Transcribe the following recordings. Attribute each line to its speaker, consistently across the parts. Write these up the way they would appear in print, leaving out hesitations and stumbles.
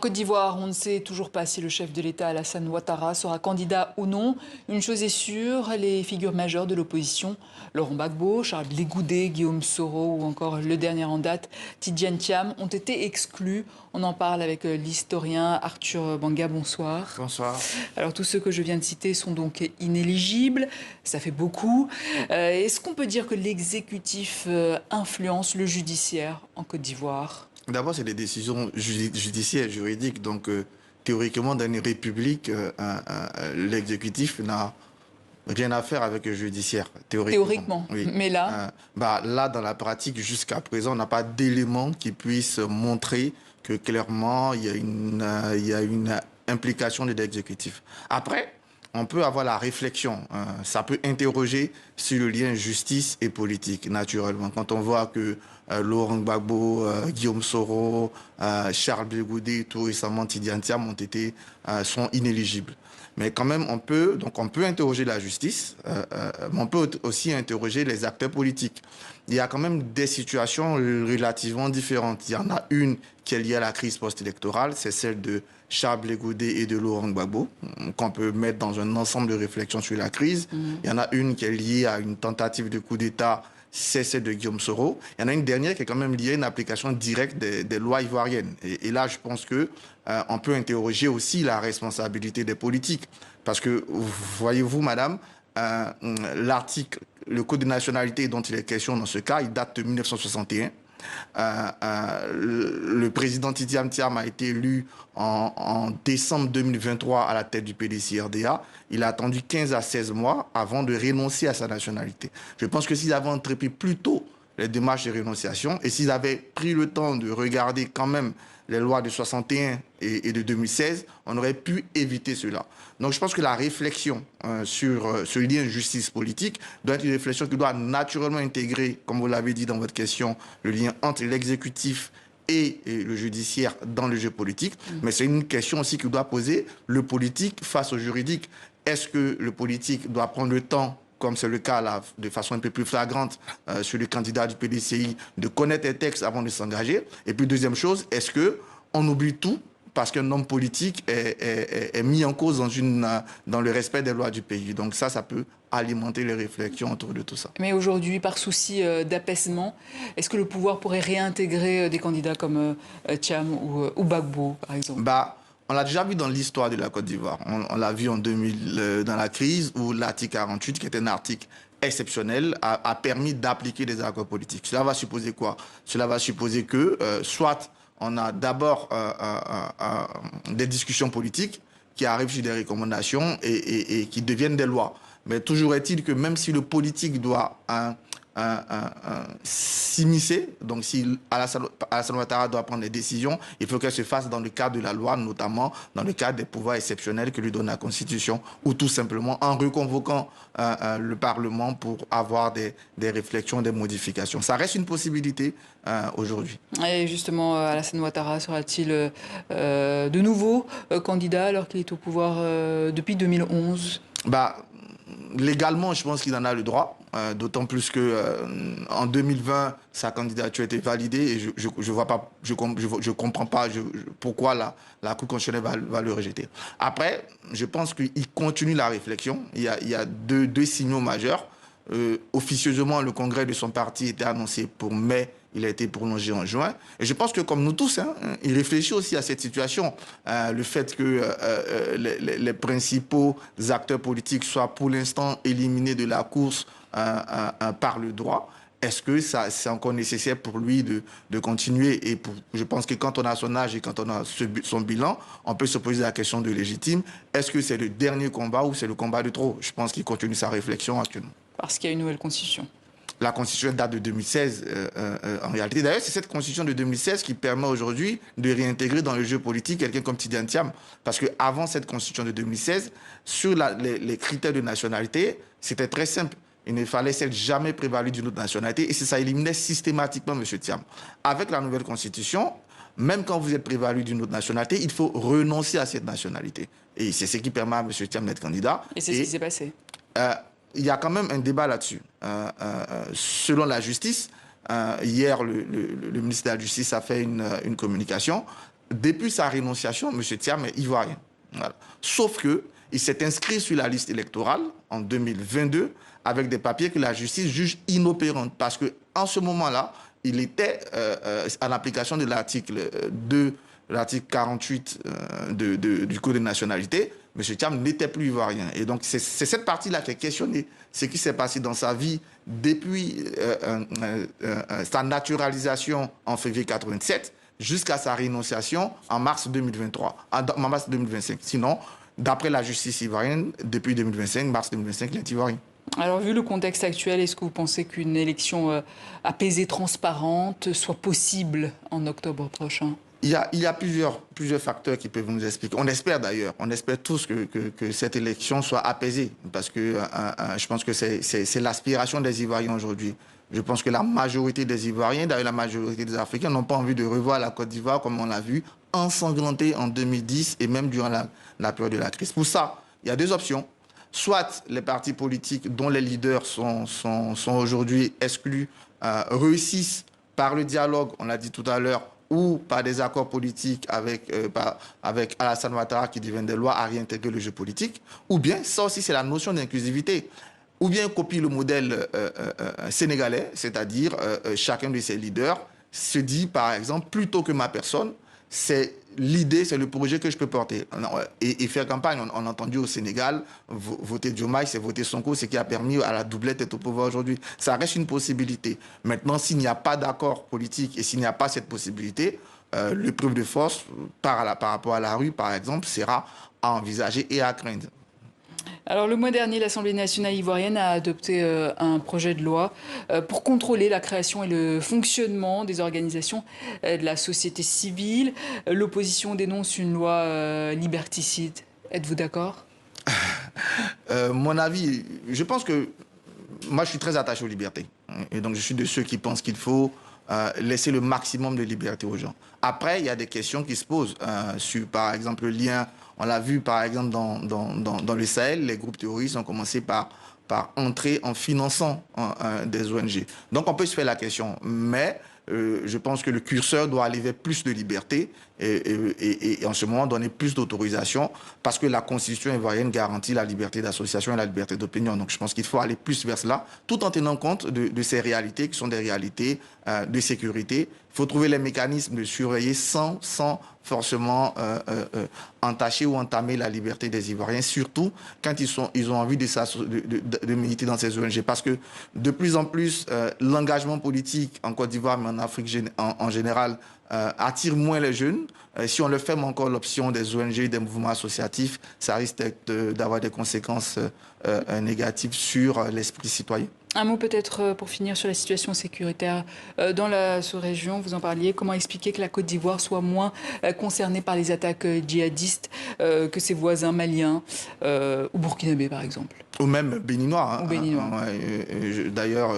Speaker 1: Côte d'Ivoire, on ne sait toujours pas si le chef de l'État, Alassane Ouattara, sera candidat ou non. Une chose est sûre, les figures majeures de l'opposition, Laurent Gbagbo, Charles Blé Goudé, Guillaume Soro ou encore le dernier en date, Tidjane Thiam, ont été exclus. On en parle avec l'historien Arthur Banga. Bonsoir.
Speaker 2: Bonsoir.
Speaker 1: Alors tous ceux que je viens de citer sont donc inéligibles. Ça fait beaucoup. Est-ce qu'on peut dire que l'exécutif influence le judiciaire en Côte d'Ivoire ?
Speaker 2: D'abord, c'est des décisions judiciaires, juridiques. Donc, théoriquement, dans une république, l'exécutif n'a rien à faire avec le judiciaire.
Speaker 1: Théoriquement,
Speaker 2: oui.
Speaker 1: Mais là...
Speaker 2: Là, dans la pratique, jusqu'à présent, on n'a pas d'éléments qui puissent montrer que clairement, il y a une implication de l'exécutif. Après, on peut avoir la réflexion. Ça peut interroger sur le lien justice et politique, naturellement. Quand on voit que Laurent Gbagbo, Guillaume Soro, Charles Blé Goudé, tout récemment Tidjane Thiam sont inéligibles. Mais quand même, on peut interroger la justice, mais on peut aussi interroger les acteurs politiques. Il y a quand même des situations relativement différentes. Il y en a une qui est liée à la crise post-électorale, c'est celle de Charles Blé Goudé et de Laurent Gbagbo, qu'on peut mettre dans un ensemble de réflexions sur la crise. Il y en a une qui est liée à une tentative de coup d'État, c'est celle de Guillaume Soro. Il y en a une dernière qui est quand même liée à une application directe des lois ivoiriennes. Et là, je pense que on peut interroger aussi la responsabilité des politiques. Parce que, voyez-vous, madame, le code de nationalité dont il est question dans ce cas, il date de 1961. Le président Tidjane Thiam a été élu en décembre 2023 à la tête du PDC-RDA. Il a attendu 15 à 16 mois avant de renoncer à sa nationalité. Je pense que s'ils avaient entrepris plus tôt les démarches de rénonciation et s'ils avaient pris le temps de regarder quand même les lois de 61 et de 2016, on aurait pu éviter cela. Donc je pense que la réflexion sur ce lien justice-politique doit être une réflexion qui doit naturellement intégrer, comme vous l'avez dit dans votre question, le lien entre l'exécutif et le judiciaire dans le jeu politique. Mais c'est une question aussi que doit poser le politique face au juridique. Est-ce que le politique doit prendre le temps, comme c'est le cas là, de façon un peu plus flagrante sur le candidat du PDCI, de connaître les textes avant de s'engager? Et puis deuxième chose, est-ce qu'on oublie tout parce qu'un homme politique est mis en cause dans le respect des lois du pays? Donc ça peut alimenter les réflexions autour de tout ça.
Speaker 1: Mais aujourd'hui, par souci d'apaisement, est-ce que le pouvoir pourrait réintégrer des candidats comme Thiam ou Gbagbo, par exemple?
Speaker 2: On l'a déjà vu dans l'histoire de la Côte d'Ivoire. On l'a vu en 2000 dans la crise où l'article 48, qui était un article exceptionnel, a permis d'appliquer des accords politiques. Cela va supposer quoi? Cela va supposer que soit on a d'abord des discussions politiques qui arrivent sur des recommandations et qui deviennent des lois. Mais toujours est-il que même si le politique doit s'immiscer, donc si Alassane Ouattara doit prendre des décisions, il faut qu'elle se fasse dans le cadre de la loi, notamment dans le cadre des pouvoirs exceptionnels que lui donne la Constitution, ou tout simplement en reconvoquant le Parlement pour avoir des réflexions, des modifications. Ça reste une possibilité aujourd'hui.
Speaker 1: Et justement, Alassane Ouattara sera-t-il de nouveau candidat alors qu'il est au pouvoir depuis 2011?
Speaker 2: Légalement, je pense qu'il en a le droit, d'autant plus que en 2020, sa candidature a été validée et je comprends pas pourquoi la Cour constitutionnelle va le rejeter. Après, je pense qu'il continue la réflexion. Il y a deux signaux majeurs. Officieusement, le congrès de son parti était annoncé pour mai. Il a été prolongé en juin. Et je pense que, comme nous tous, il réfléchit aussi à cette situation. Le fait que les principaux acteurs politiques soient pour l'instant éliminés de la course par le droit. Est-ce que c'est encore nécessaire pour lui de continuer? Et je pense que quand on a son âge et quand on a son bilan, on peut se poser la question de légitime. Est-ce que c'est le dernier combat ou c'est le combat de trop? Je pense qu'il continue sa réflexion actuellement.
Speaker 1: Parce qu'il y a une nouvelle constitution.
Speaker 2: La constitution date de 2016 en réalité. D'ailleurs, c'est cette constitution de 2016 qui permet aujourd'hui de réintégrer dans le jeu politique quelqu'un comme Tidjane Thiam. Parce qu'avant cette constitution de 2016, sur les critères de nationalité, c'était très simple. Il ne fallait jamais prévalu d'une autre nationalité et ça éliminait systématiquement M. Thiam. Avec la nouvelle constitution, même quand vous êtes prévalu d'une autre nationalité, il faut renoncer à cette nationalité. Et c'est ce qui permet à M. Thiam d'être candidat.
Speaker 1: Et c'est ce qui s'est passé.
Speaker 2: Il y a quand même un débat là-dessus. Selon la justice, hier, le ministre de la Justice a fait une communication. depuis sa rénonciation, M. Thiam est ivoirien. Voilà. Sauf qu'il s'est inscrit sur la liste électorale en 2022 avec des papiers que la justice juge inopérants. Parce qu'en ce moment-là, il était en application de l'article 2, l'article 48 du Code de nationalité. M. Thiam n'était plus ivoirien. Et donc, c'est cette partie-là qui est questionnée. Ce qui s'est passé dans sa vie depuis sa naturalisation en février 87 jusqu'à sa rénonciation en mars 2023, en mars 2025. Sinon, d'après la justice ivoirienne, depuis 2025, mars 2025, il est ivoirien.
Speaker 1: Alors, vu le contexte actuel, est-ce que vous pensez qu'une élection apaisée, transparente, soit possible en octobre prochain ?
Speaker 2: Il y a plusieurs facteurs qui peuvent nous expliquer. On espère d'ailleurs, on espère tous que cette élection soit apaisée, parce que je pense que c'est l'aspiration des Ivoiriens aujourd'hui. Je pense que la majorité des Ivoiriens, d'ailleurs la majorité des Africains, n'ont pas envie de revoir la Côte d'Ivoire comme on l'a vu, ensanglantée en 2010 et même durant la période de la crise. Pour ça, il y a deux options. Soit les partis politiques dont les leaders sont aujourd'hui exclus réussissent par le dialogue, on l'a dit tout à l'heure, ou par des accords politiques avec Alassane Ouattara qui deviennent des lois à réintégrer le jeu politique, ou bien, ça aussi c'est la notion d'inclusivité, ou bien copie le modèle sénégalais, c'est-à-dire chacun de ses leaders se dit par exemple, plutôt que ma personne, c'est l'idée, c'est le projet que je peux porter. Et faire campagne, on a entendu au Sénégal, voter Diomaye, c'est voter Sonko, ce qui a permis à la doublette d'être au pouvoir aujourd'hui. Ça reste une possibilité. Maintenant, s'il n'y a pas d'accord politique et s'il n'y a pas cette possibilité, l'épreuve de force par rapport à la rue, par exemple, sera à envisager et à craindre.
Speaker 1: Alors, le mois dernier, l'Assemblée nationale ivoirienne a adopté un projet de loi pour contrôler la création et le fonctionnement des organisations de la société civile. L'opposition dénonce une loi liberticide. Êtes-vous d'accord ?
Speaker 2: Mon avis, je pense que moi, je suis très attaché aux libertés. Et donc, je suis de ceux qui pensent qu'il faut laisser le maximum de liberté aux gens. Après, il y a des questions qui se posent sur, par exemple, le lien. On l'a vu, par exemple, dans le Sahel, les groupes terroristes ont commencé par entrer en finançant des ONG. Donc, on peut se faire la question. Mais je pense que le curseur doit aller vers plus de liberté et en ce moment donner plus d'autorisation parce que la Constitution ivoirienne garantit la liberté d'association et la liberté d'opinion. Donc, je pense qu'il faut aller plus vers cela, tout en tenant compte de ces réalités qui sont des réalités de sécurité. Il faut trouver les mécanismes de surveiller sans forcément entacher ou entamer la liberté des Ivoiriens, surtout quand ils ont envie de militer dans ces ONG. Parce que de plus en plus, l'engagement politique en Côte d'Ivoire, mais en Afrique en général, attire moins les jeunes. Si on le ferme encore l'option des ONG, des mouvements associatifs, ça risque d'avoir des conséquences négatives sur l'esprit citoyen.
Speaker 1: Un mot peut-être pour finir sur la situation sécuritaire dans la sous-région. Vous en parliez. Comment expliquer que la Côte d'Ivoire soit moins concernée par les attaques djihadistes que ses voisins maliens ou burkinabés, par exemple?
Speaker 2: Ou même béninois.
Speaker 1: Ou béninois.
Speaker 2: D'ailleurs,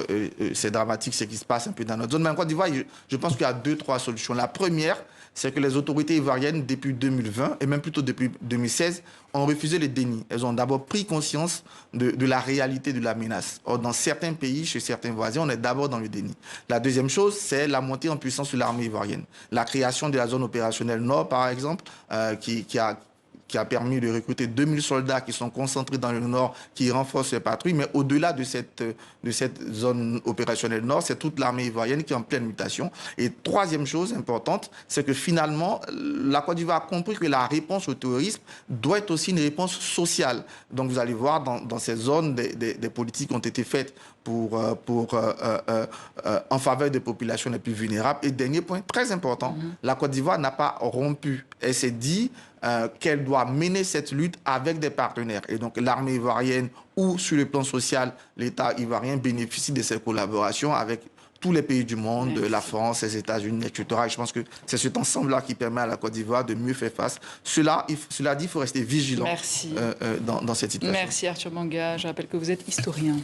Speaker 2: c'est dramatique ce qui se passe un peu dans notre zone. Mais en Côte d'Ivoire, je pense qu'il y a 2-3 solutions. La première, c'est que les autorités ivoiriennes, depuis 2020, et même plutôt depuis 2016, ont refusé le déni. Elles ont d'abord pris conscience de la réalité de la menace. Or, dans certains pays, chez certains voisins, on est d'abord dans le déni. La deuxième chose, c'est la montée en puissance de l'armée ivoirienne. La création de la zone opérationnelle Nord, par exemple, qui a permis de recruter 2000 soldats qui sont concentrés dans le nord, qui renforcent les patrouilles. Mais au-delà de cette zone opérationnelle nord, c'est toute l'armée ivoirienne qui est en pleine mutation. Et troisième chose importante, c'est que finalement, la Côte d'Ivoire a compris que la réponse au terrorisme doit être aussi une réponse sociale. Donc vous allez voir, dans ces zones, des politiques ont été faites en faveur des populations les plus vulnérables. Et dernier point, très important, la Côte d'Ivoire n'a pas rompu. Elle s'est dit qu'elle doit mener cette lutte avec des partenaires. Et donc l'armée ivoirienne ou sur le plan social, l'État ivoirien bénéficie de cette collaboration avec tous les pays du monde, la France, les États-Unis, etc. Et je pense que c'est cet ensemble-là qui permet à la Côte d'Ivoire de mieux faire face. Cela dit, il faut rester vigilant dans cette situation.
Speaker 1: Merci Arthur Banga. Je rappelle que vous êtes historien.